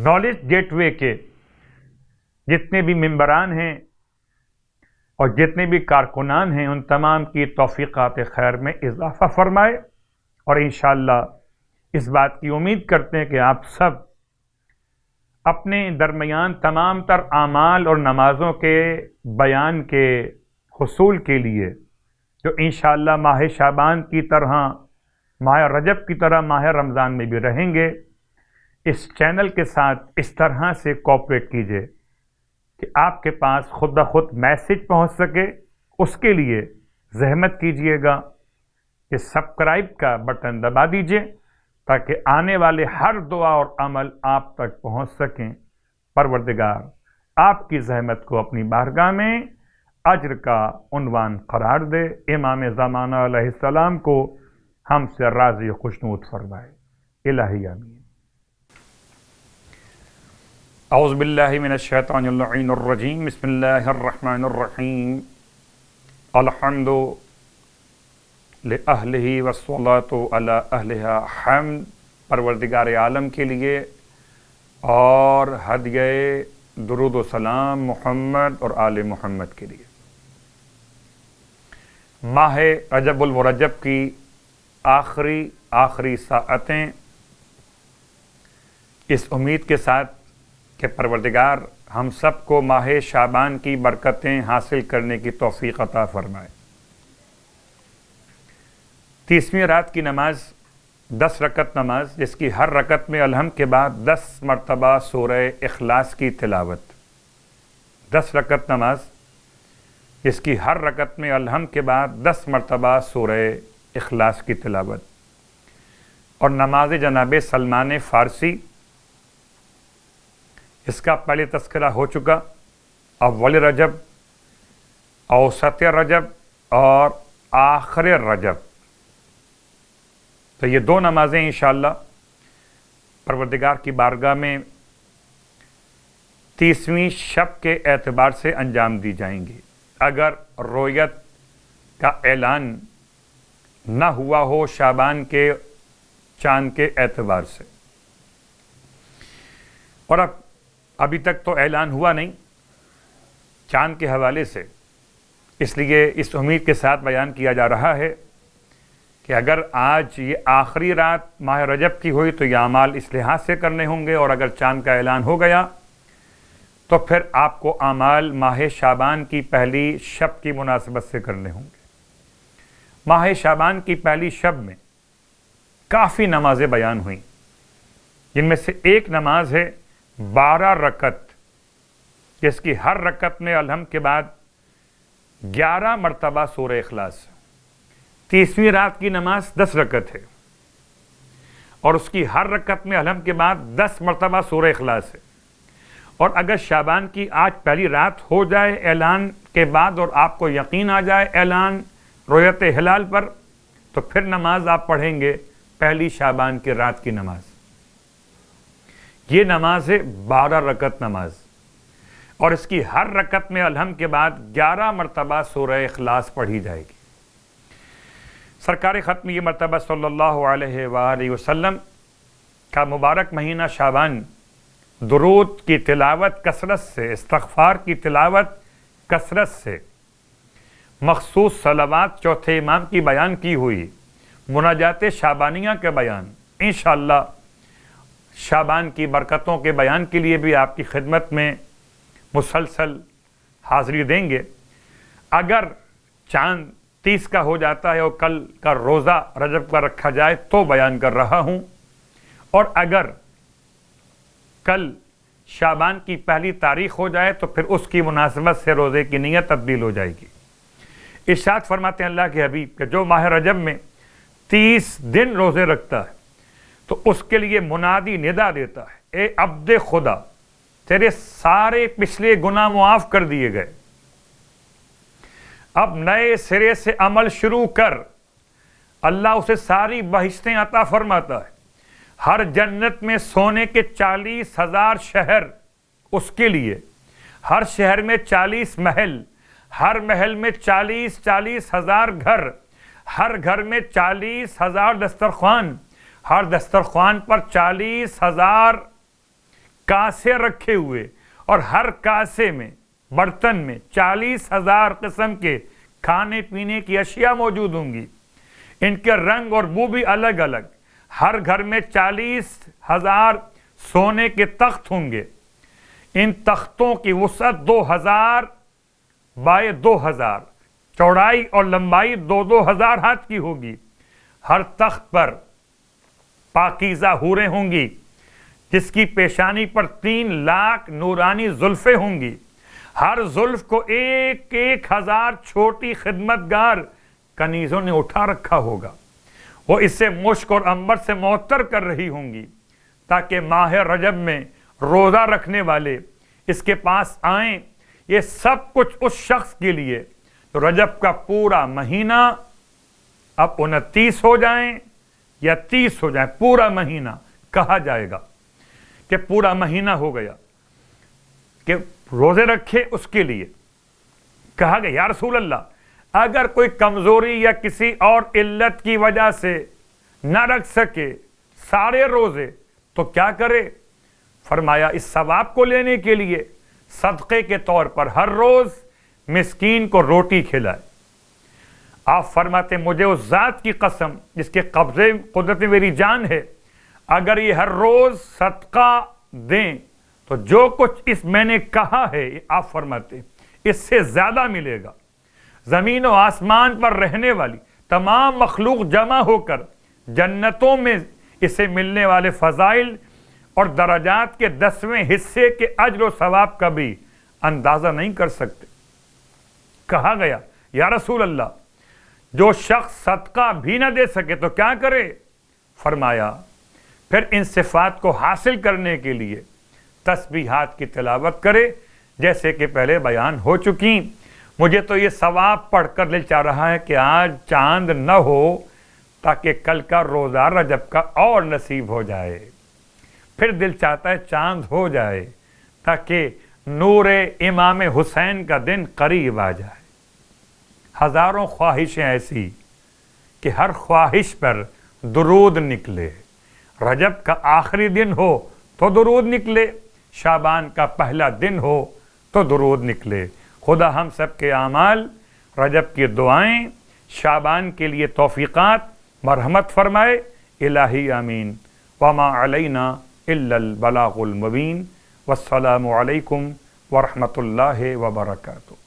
Knowledge get وے کے جتنے بھی ممبران ہیں اور جتنے بھی کارکنان ہیں ان تمام کی توفیقات خیر میں اضافہ فرمائے، اور انشاءاللہ اس بات کی امید کرتے ہیں کہ آپ سب اپنے درمیان تمام تر اعمال اور نمازوں کے بیان کے حصول کے لیے جو انشاءاللہ ماہ شعبان کی طرح ماہ رجب کی طرح ماہ رمضان میں بھی رہیں گے، اس چینل کے ساتھ اس طرح سے کوآپریٹ کیجئے کہ آپ کے پاس خود بخود میسج پہنچ سکے۔ اس کے لیے زحمت کیجئے گا کہ سبسکرائب کا بٹن دبا دیجئے تاکہ آنے والے ہر دعا اور عمل آپ تک پہنچ سکیں۔ پروردگار آپ کی زحمت کو اپنی بارگاہ میں اجر کا عنوان قرار دے، امام زمانہ علیہ السلام کو ہم سے راضی و خوشنود فرمائے۔ الہی آمین۔ اعوذ باللہ من الشیطان اللعین الرجیم، بسم اللہ الرحمن الرحیم، الحمد لأہلہ والصلاة علی اہلہا، حمد پروردگار عالم کے لیے اور ہدیہ درود و سلام محمد اور آل محمد کے لیے۔ ماہ رجب المرجب کی آخری ساعتیں اس امید کے ساتھ کہ پروردگار ہم سب کو ماہ شعبان کی برکتیں حاصل کرنے کی توفیق عطا فرمائے۔ 30ویں رات کی نماز 10 رکعت نماز، جس کی ہر رکعت میں الحمد کے بعد 10 مرتبہ سورہ اخلاص کی تلاوت۔ 10 رکعت نماز جس کی ہر رکعت میں الحمد کے بعد 10 مرتبہ سورہ اخلاص کی تلاوت، اور نماز جناب سلمان فارسی، اس کا پہلے تذکرہ ہو چکا، اول رجب، اوسط رجب اور آخر رجب۔ تو یہ 2 نمازیں انشاءاللہ پروردگار کی بارگاہ میں 30ویں شب کے اعتبار سے انجام دی جائیں گی، اگر رویت کا اعلان نہ ہوا ہو شعبان کے چاند کے اعتبار سے۔ اور ابھی تک تو اعلان ہوا نہیں چاند کے حوالے سے، اس لیے اس امید کے ساتھ بیان کیا جا رہا ہے کہ اگر آج یہ آخری رات ماہ رجب کی ہوئی تو یہ اعمال اس لحاظ سے کرنے ہوں گے، اور اگر چاند کا اعلان ہو گیا تو پھر آپ کو اعمال ماہ شعبان کی پہلی شب کی مناسبت سے کرنے ہوں گے۔ ماہ شعبان کی پہلی شب میں کافی نمازیں بیان ہوئیں، جن میں سے ایک نماز ہے 12 رکعت، جس کی ہر رکعت میں الحمد کے بعد 11 مرتبہ سورہ اخلاص۔ 30ویں رات کی نماز 10 رکعت ہے اور اس کی ہر رکعت میں الحمد کے بعد 10 مرتبہ سورہ اخلاص ہے، اور اگر شعبان کی آج پہلی رات ہو جائے اعلان کے بعد اور آپ کو یقین آ جائے اعلان رؤیت ہلال پر، تو پھر نماز آپ پڑھیں گے پہلی شعبان کی رات کی نماز۔ یہ نماز ہے 12 رکعت نماز، اور اس کی ہر رکعت میں الحمد کے بعد 11 مرتبہ سورہ اخلاص پڑھی جائے گی۔ سرکار ختم یہ مرتبہ صلی اللہ علیہ وآلہ وسلم کا مبارک مہینہ شعبان درود کی تلاوت کثرت سے، استغفار کی تلاوت کثرت سے، مخصوص صلوات چوتھے امام کی بیان کی ہوئی، مناجات شعبانیہ کے بیان، انشاءاللہ شعبان کی برکتوں کے بیان کے لیے بھی آپ کی خدمت میں مسلسل حاضری دیں گے۔ اگر چاند 30 کا ہو جاتا ہے اور کل کا روزہ رجب کا رکھا جائے تو بیان کر رہا ہوں، اور اگر کل شعبان کی پہلی تاریخ ہو جائے تو پھر اس کی مناسبت سے روزے کی نیت تبدیل ہو جائے گی۔ ارشاد فرماتے ہیں اللہ کے حبیب کہ جو ماہ رجب میں 30 دن روزے رکھتا ہے تو اس کے لیے منادی ندا دیتا ہے، اے عبد خدا، تیرے سارے پچھلے گناہ معاف کر دیے گئے، اب نئے سرے سے عمل شروع کر۔ اللہ اسے ساری بہشتیں عطا فرماتا ہے، ہر جنت میں سونے کے 40,000 شہر اس کے لیے، ہر شہر میں 40 محل، ہر محل میں 40,000 گھر، ہر گھر میں 40,000 دسترخوان، ہر دسترخوان پر 40,000 کاسے رکھے ہوئے اور ہر کاسے میں برتن میں 40,000 قسم کے کھانے پینے کی اشیاء موجود ہوں گی. ان کے رنگ اور بو بھی الگ الگ. ہر گھر میں 40,000 سونے کے تخت ہوں گے. ان تختوں کی وسعت 2,000 بائے 2,000، چوڑائی اور لمبائی 2,000 ہاتھ کی ہوگی. ہر تخت پر پاکیزہ حوریں ہوں گی جس کی پیشانی پر 3 لاکھ نورانی زلفیں ہوں گی. ہر زلف کو 1,000 چھوٹی خدمتگار کنیزوں نے اٹھا رکھا ہوگا. وہ اسے مشک اور عنبر سے معطر کر رہی ہوں گی تاکہ ماہ رجب میں روزہ رکھنے والے اس کے پاس آئیں. یہ سب کچھ اس شخص کے لیے تو رجب کا پورا مہینہ اب 29 ہو جائیں یا 30 ہو جائیں، پورا مہینہ کہا جائے گا کہ پورا مہینہ ہو گیا کہ روزے رکھے. اس کے لیے کہا گیا یا رسول اللہ اگر کوئی کمزوری یا کسی اور علت کی وجہ سے نہ رکھ سکے سارے روزے تو کیا کرے؟ فرمایا اس ثواب کو لینے کے لیے صدقے کے طور پر ہر روز مسکین کو روٹی کھلائے. آپ فرماتے مجھے اس ذات کی قسم جس کے قبضے قدرت میری جان ہے، اگر یہ ہر روز صدقہ دیں تو جو کچھ اس میں نے کہا ہے آپ فرماتے اس سے زیادہ ملے گا. زمین و آسمان پر رہنے والی تمام مخلوق جمع ہو کر جنتوں میں اسے ملنے والے فضائل اور درجات کے 10ویں حصے کے اجر و ثواب کا بھی اندازہ نہیں کر سکتے. کہا گیا یا رسول اللہ جو شخص صدقہ بھی نہ دے سکے تو کیا کرے؟ فرمایا پھر ان صفات کو حاصل کرنے کے لیے تسبیحات کی تلاوت کرے جیسے کہ پہلے بیان ہو چکی. مجھے تو یہ ثواب پڑھ کر دل چاہ رہا ہے کہ آج چاند نہ ہو تاکہ کل کا روزہ رجب کا اور نصیب ہو جائے. پھر دل چاہتا ہے چاند ہو جائے تاکہ نور امام حسین کا دن قریب آ جائے. ہزاروں خواہشیں ایسی کہ ہر خواہش پر درود نکلے. رجب کا آخری دن ہو تو درود نکلے، شعبان کا پہلا دن ہو تو درود نکلے. خدا ہم سب کے اعمال، رجب کی دعائیں، شعبان کے لیے توفیقات مرحمت فرمائے. الہی آمین. وما علینا الا البلاغ المبین. والسلام علیکم ورحمۃ اللہ وبرکاتہ.